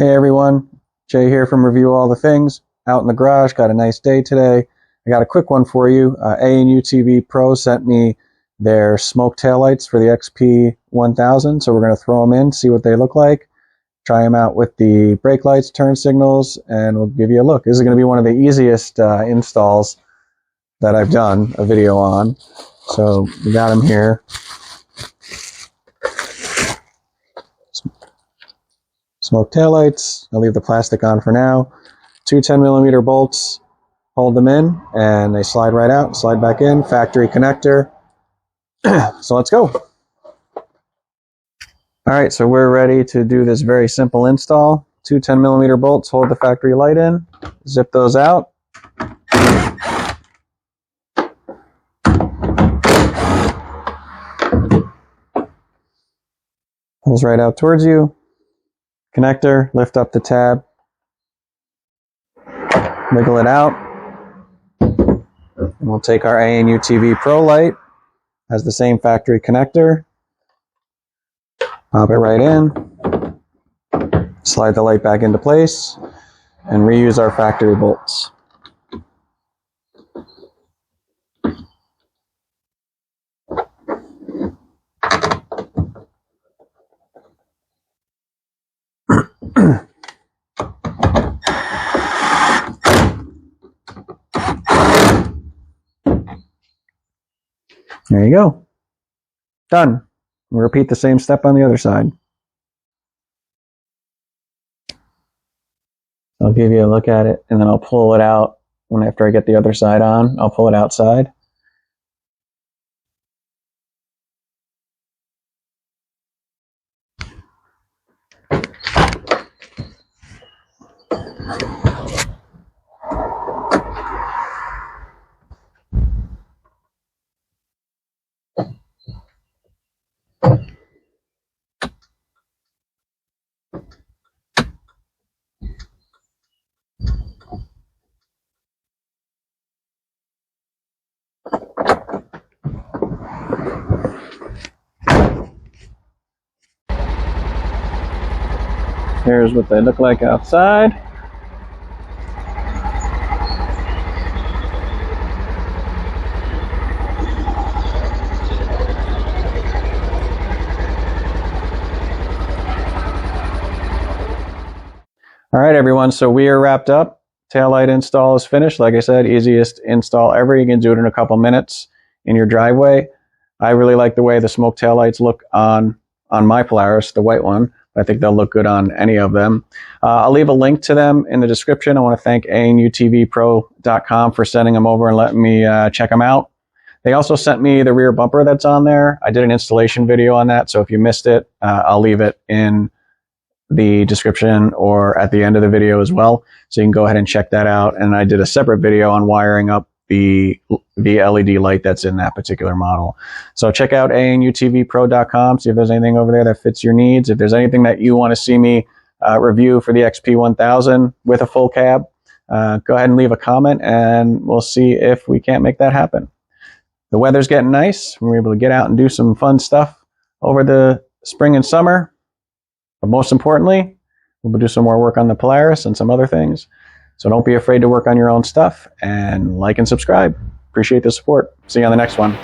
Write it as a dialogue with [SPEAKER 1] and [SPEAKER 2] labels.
[SPEAKER 1] Hey everyone, Jay here from Review All the Things. Out in the garage, got a nice day today. I got a quick one for you. A&UTV Pro sent me their smoke taillights for the XP1000, so we're going to throw them in, see what they look like, try them out with the brake lights, turn signals, and we'll give you a look. This is going to be one of the easiest installs that I've done a video on. So we got them here. Smoke taillights. I'll leave the plastic on for now. Two 10mm bolts hold them in, and they slide right out, slide back in. Factory connector. So let's go. All right, so we're ready to do this very simple install. Two 10mm bolts hold the factory light in. Zip those out. Pulls right out towards you. Connector, lift up the tab, wiggle it out, and we'll take our A&UTV Pro light, has the same factory connector, pop it right in, slide the light back into place, and reuse our factory bolts. There you go. Done. We'll repeat the same step on the other side. I'll give you a look at it, and then I'll pull it out after I get the other side on. I'll pull it outside. Here's what they look like outside. All right, everyone, so we are wrapped up. Taillight install is finished. Like I said, easiest install ever. You can do it in a couple minutes in your driveway. I really like the way the smoke taillights look on my Polaris, the white one. I think they'll look good on any of them. I'll leave a link to them in the description. I want to thank A&UTVpro.com for sending them over and letting me check them out. They also sent me the rear bumper that's on there. I did an installation video on that, so if you missed it, I'll leave it in the description or at the end of the video as well, so you can go ahead and check that out. And I did a separate video on wiring up the LED light that's in that particular model. So check out A&UTVpro.com, see if there's anything over there that fits your needs. If there's anything that you want to see me review for the XP1000 with a full cab, go ahead and leave a comment, and we'll see if we can't make that happen. The weather's getting nice. We're able to get out and do some fun stuff over the spring and summer. But most importantly, we'll do some more work on the Polaris and some other things. So don't be afraid to work on your own stuff, and like and subscribe. Appreciate the support. See you on the next one.